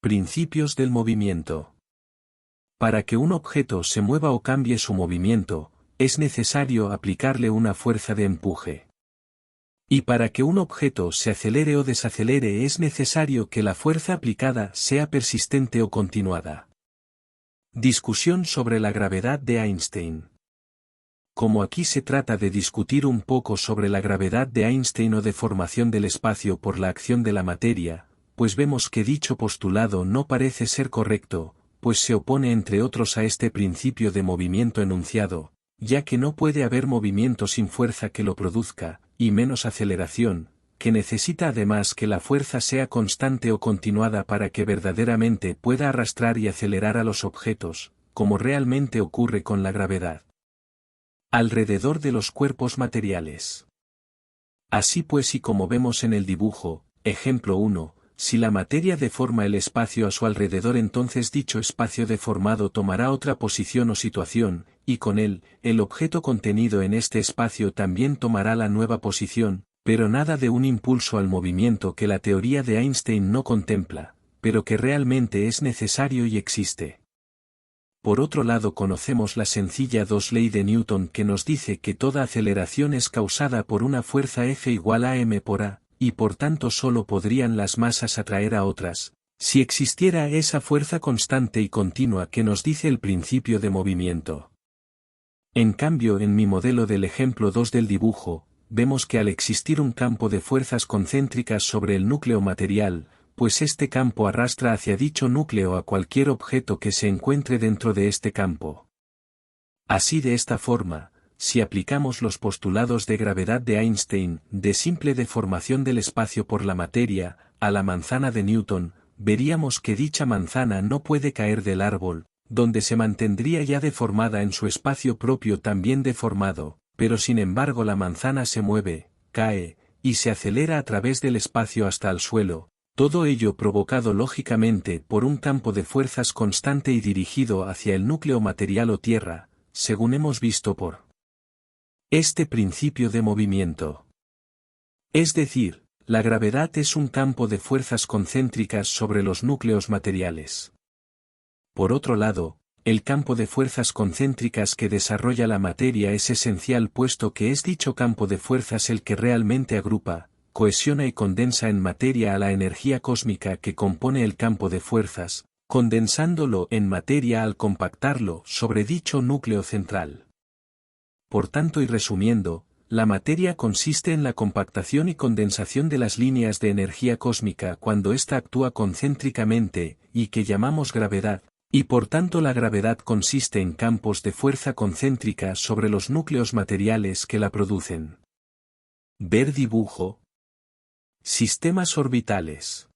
Principios del movimiento. Para que un objeto se mueva o cambie su movimiento, es necesario aplicarle una fuerza de empuje. Y para que un objeto se acelere o desacelere es necesario que la fuerza aplicada sea persistente o continuada. Discusión sobre la gravedad de Einstein. Como aquí se trata de discutir un poco sobre la gravedad de Einstein o deformación del espacio por la acción de la materia, pues vemos que dicho postulado no parece ser correcto, pues se opone entre otros a este principio de movimiento enunciado, ya que no puede haber movimiento sin fuerza que lo produzca, y menos aceleración, que necesita además que la fuerza sea constante o continuada para que verdaderamente pueda arrastrar y acelerar a los objetos, como realmente ocurre con la gravedad. Alrededor de los cuerpos materiales. Así pues, y como vemos en el dibujo, ejemplo 1, si la materia deforma el espacio a su alrededor, entonces dicho espacio deformado tomará otra posición o situación, y con él, el objeto contenido en este espacio también tomará la nueva posición, pero nada de un impulso al movimiento que la teoría de Einstein no contempla, pero que realmente es necesario y existe. Por otro lado, conocemos la sencilla ley de Newton que nos dice que toda aceleración es causada por una fuerza F igual a m por a, y por tanto solo podrían las masas atraer a otras, si existiera esa fuerza constante y continua que nos dice el principio de movimiento. En cambio, en mi modelo del ejemplo 2 del dibujo, vemos que al existir un campo de fuerzas concéntricas sobre el núcleo material, pues este campo arrastra hacia dicho núcleo a cualquier objeto que se encuentre dentro de este campo. Así, de esta forma, si aplicamos los postulados de gravedad de Einstein, de simple deformación del espacio por la materia, a la manzana de Newton, veríamos que dicha manzana no puede caer del árbol, donde se mantendría ya deformada en su espacio propio también deformado, pero sin embargo la manzana se mueve, cae, y se acelera a través del espacio hasta el suelo, todo ello provocado lógicamente por un campo de fuerzas constante y dirigido hacia el núcleo material o tierra, según hemos visto por este principio de movimiento. Es decir, la gravedad es un campo de fuerzas concéntricas sobre los núcleos materiales. Por otro lado, el campo de fuerzas concéntricas que desarrolla la materia es esencial, puesto que es dicho campo de fuerzas el que realmente agrupa, cohesiona y condensa en materia a la energía cósmica que compone el campo de fuerzas, condensándolo en materia al compactarlo sobre dicho núcleo central. Por tanto, y resumiendo, la materia consiste en la compactación y condensación de las líneas de energía cósmica cuando ésta actúa concéntricamente, y que llamamos gravedad, y por tanto la gravedad consiste en campos de fuerza concéntrica sobre los núcleos materiales que la producen. Ver dibujo. Sistemas orbitales.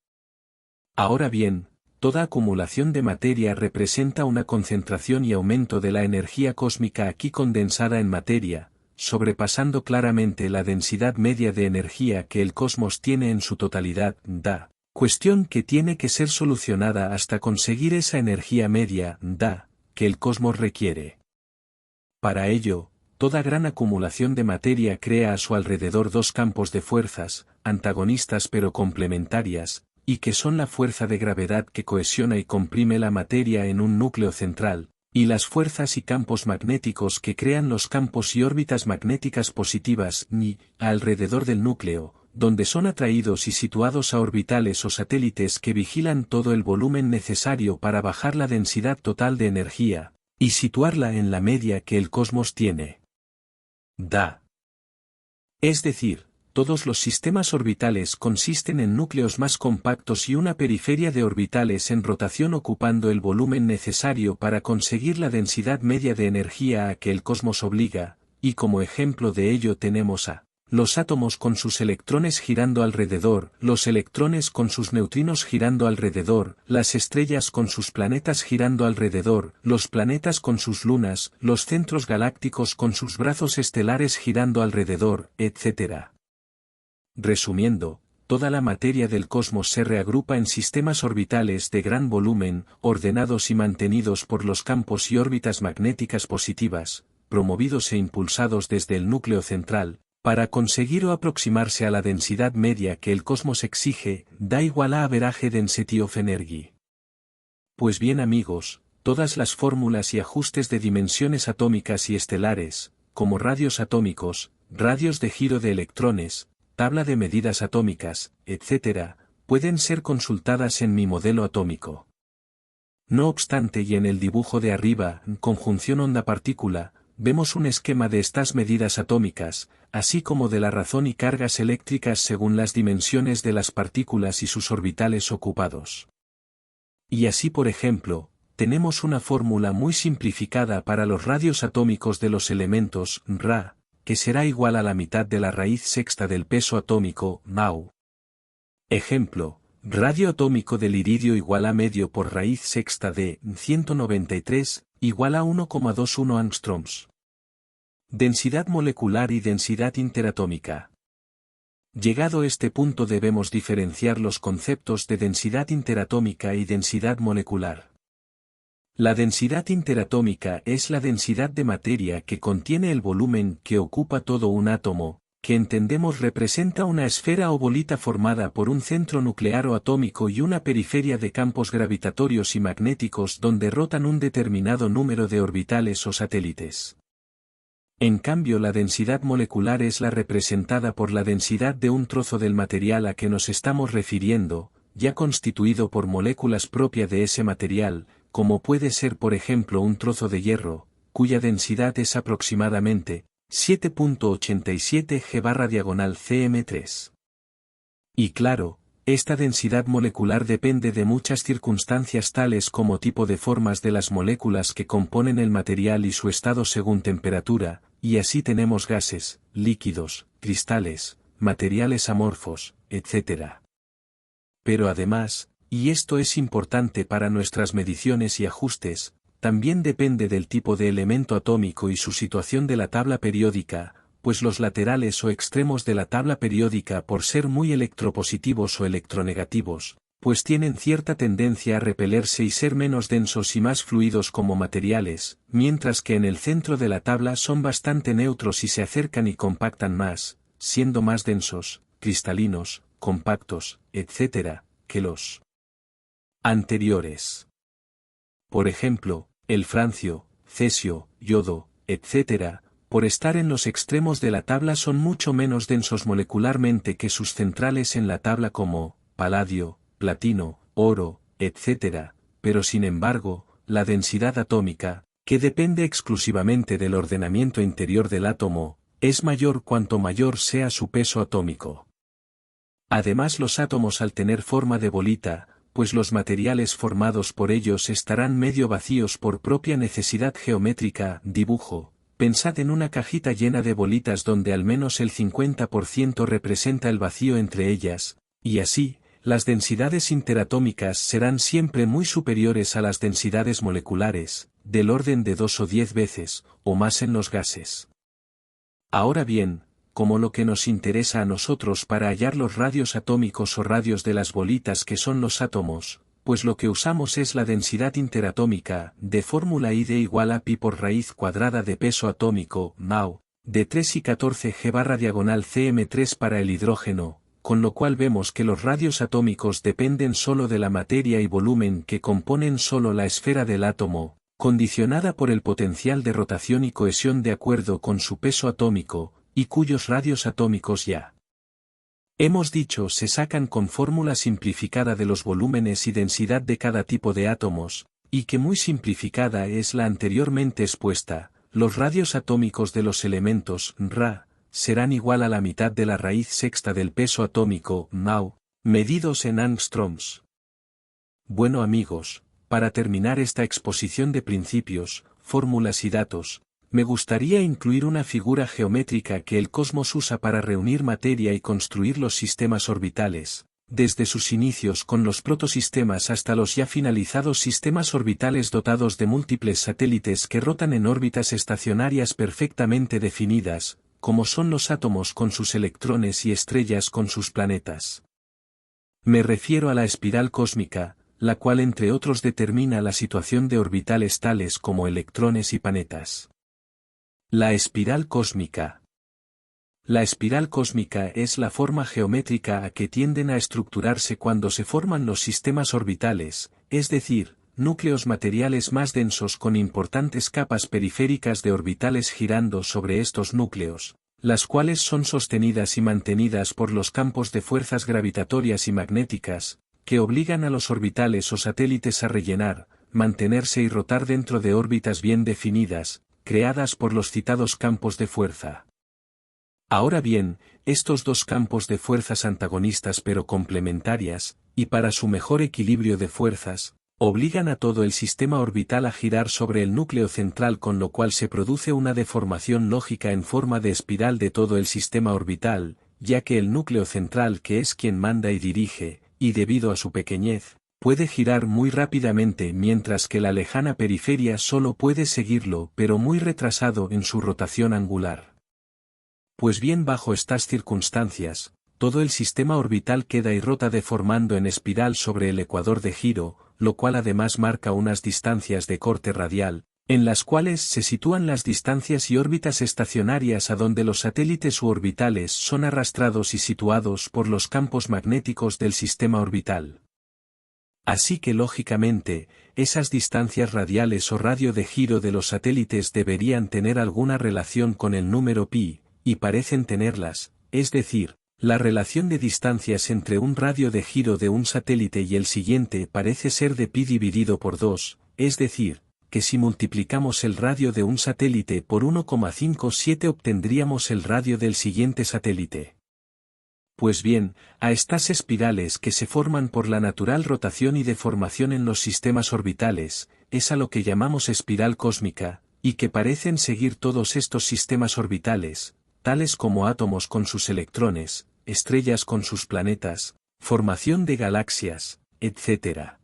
Ahora bien, toda acumulación de materia representa una concentración y aumento de la energía cósmica aquí condensada en materia, sobrepasando claramente la densidad media de energía que el cosmos tiene en su totalidad, cuestión que tiene que ser solucionada hasta conseguir esa energía media, que el cosmos requiere. Para ello, toda gran acumulación de materia crea a su alrededor dos campos de fuerzas, antagonistas pero complementarias, y que son la fuerza de gravedad que cohesiona y comprime la materia en un núcleo central, y las fuerzas y campos magnéticos que crean los campos y órbitas magnéticas positivas, alrededor del núcleo, donde son atraídos y situados a orbitales o satélites que vigilan todo el volumen necesario para bajar la densidad total de energía, y situarla en la media que el cosmos tiene. Es decir, todos los sistemas orbitales consisten en núcleos más compactos y una periferia de orbitales en rotación ocupando el volumen necesario para conseguir la densidad media de energía a que el cosmos obliga, y como ejemplo de ello tenemos a los átomos con sus electrones girando alrededor, los electrones con sus neutrinos girando alrededor, las estrellas con sus planetas girando alrededor, los planetas con sus lunas, los centros galácticos con sus brazos estelares girando alrededor, etc. Resumiendo, toda la materia del cosmos se reagrupa en sistemas orbitales de gran volumen, ordenados y mantenidos por los campos y órbitas magnéticas positivas, promovidos e impulsados desde el núcleo central, para conseguir o aproximarse a la densidad media que el cosmos exige, igual a average density of energy. Pues bien amigos, todas las fórmulas y ajustes de dimensiones atómicas y estelares, como radios atómicos, radios de giro de electrones, tabla de medidas atómicas, etc., pueden ser consultadas en mi modelo atómico. No obstante, y en el dibujo de arriba, conjunción onda-partícula, vemos un esquema de estas medidas atómicas, así como de la razón y cargas eléctricas según las dimensiones de las partículas y sus orbitales ocupados. Y así, por ejemplo, tenemos una fórmula muy simplificada para los radios atómicos de los elementos Ra, que será igual a la mitad de la raíz sexta del peso atómico Mau. Ejemplo, radio atómico del iridio igual a medio por raíz sexta de 193, igual a 1,21 angstroms. Densidad molecular y densidad interatómica. Llegado este punto debemos diferenciar los conceptos de densidad interatómica y densidad molecular. La densidad interatómica es la densidad de materia que contiene el volumen que ocupa todo un átomo, que entendemos representa una esfera o bolita formada por un centro nuclear o atómico y una periferia de campos gravitatorios y magnéticos donde rotan un determinado número de orbitales o satélites. En cambio, la densidad molecular es la representada por la densidad de un trozo del material a que nos estamos refiriendo, ya constituido por moléculas propias de ese material, como puede ser por ejemplo un trozo de hierro, cuya densidad es aproximadamente 7.87 g/cm3. Y claro, esta densidad molecular depende de muchas circunstancias tales como tipo de formas de las moléculas que componen el material y su estado según temperatura, y así tenemos gases, líquidos, cristales, materiales amorfos, etc. Pero además, y esto es importante para nuestras mediciones y ajustes, también depende del tipo de elemento atómico y su situación de la tabla periódica, pues los laterales o extremos de la tabla periódica por ser muy electropositivos o electronegativos, pues tienen cierta tendencia a repelerse y ser menos densos y más fluidos como materiales, mientras que en el centro de la tabla son bastante neutros y se acercan y compactan más, siendo más densos, cristalinos, compactos, etc., que los anteriores. Por ejemplo, el francio, cesio, yodo, etc., por estar en los extremos de la tabla son mucho menos densos molecularmente que sus centrales en la tabla como paladio, platino, oro, etc., pero sin embargo, la densidad atómica, que depende exclusivamente del ordenamiento interior del átomo, es mayor cuanto mayor sea su peso atómico. Además, los átomos al tener forma de bolita, pues los materiales formados por ellos estarán medio vacíos por propia necesidad geométrica, dibujo. Pensad en una cajita llena de bolitas donde al menos el 50% representa el vacío entre ellas, y así, las densidades interatómicas serán siempre muy superiores a las densidades moleculares, del orden de 2 o 10 veces, o más en los gases. Ahora bien, como lo que nos interesa a nosotros para hallar los radios atómicos o radios de las bolitas que son los átomos, pues lo que usamos es la densidad interatómica, de fórmula I de igual a pi por raíz cuadrada de peso atómico, Mau, de 3 y 14 g/cm3 para el hidrógeno, con lo cual vemos que los radios atómicos dependen solo de la materia y volumen que componen solo la esfera del átomo, condicionada por el potencial de rotación y cohesión de acuerdo con su peso atómico, y cuyos radios atómicos ya hemos dicho se sacan con fórmula simplificada de los volúmenes y densidad de cada tipo de átomos, y que muy simplificada es la anteriormente expuesta. Los radios atómicos de los elementos Ra serán igual a la mitad de la raíz sexta del peso atómico Mau, medidos en angstroms. Bueno amigos, para terminar esta exposición de principios, fórmulas y datos, me gustaría incluir una figura geométrica que el cosmos usa para reunir materia y construir los sistemas orbitales, desde sus inicios con los protosistemas hasta los ya finalizados sistemas orbitales dotados de múltiples satélites que rotan en órbitas estacionarias perfectamente definidas, como son los átomos con sus electrones y estrellas con sus planetas. Me refiero a la espiral cósmica, la cual entre otros determina la situación de orbitales tales como electrones y planetas. La espiral cósmica. La espiral cósmica es la forma geométrica a que tienden a estructurarse cuando se forman los sistemas orbitales, es decir, núcleos materiales más densos con importantes capas periféricas de orbitales girando sobre estos núcleos, las cuales son sostenidas y mantenidas por los campos de fuerzas gravitatorias y magnéticas, que obligan a los orbitales o satélites a rellenar, mantenerse y rotar dentro de órbitas bien definidas, creadas por los citados campos de fuerza. Ahora bien, estos dos campos de fuerzas antagonistas pero complementarias, y para su mejor equilibrio de fuerzas, obligan a todo el sistema orbital a girar sobre el núcleo central, con lo cual se produce una deformación lógica en forma de espiral de todo el sistema orbital, ya que el núcleo central, que es quien manda y dirige, y debido a su pequeñez, puede girar muy rápidamente, mientras que la lejana periferia solo puede seguirlo pero muy retrasado en su rotación angular. Pues bien, bajo estas circunstancias, todo el sistema orbital queda y rota deformando en espiral sobre el ecuador de giro, lo cual además marca unas distancias de corte radial, en las cuales se sitúan las distancias y órbitas estacionarias a donde los satélites u orbitales son arrastrados y situados por los campos magnéticos del sistema orbital. Así que lógicamente, esas distancias radiales o radio de giro de los satélites deberían tener alguna relación con el número pi, y parecen tenerlas, es decir, la relación de distancias entre un radio de giro de un satélite y el siguiente parece ser de pi dividido por 2, es decir, que si multiplicamos el radio de un satélite por 1,57 obtendríamos el radio del siguiente satélite. Pues bien, a estas espirales que se forman por la natural rotación y deformación en los sistemas orbitales, es a lo que llamamos espiral cósmica, y que parecen seguir todos estos sistemas orbitales, tales como átomos con sus electrones, estrellas con sus planetas, formación de galaxias, etc.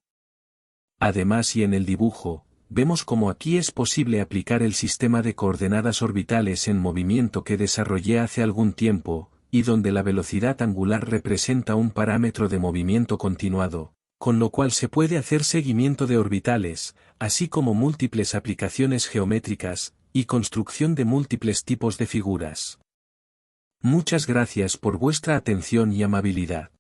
Además, y en el dibujo, vemos cómo aquí es posible aplicar el sistema de coordenadas orbitales en movimiento que desarrollé hace algún tiempo, y donde la velocidad angular representa un parámetro de movimiento continuado, con lo cual se puede hacer seguimiento de orbitales, así como múltiples aplicaciones geométricas, y construcción de múltiples tipos de figuras. Muchas gracias por vuestra atención y amabilidad.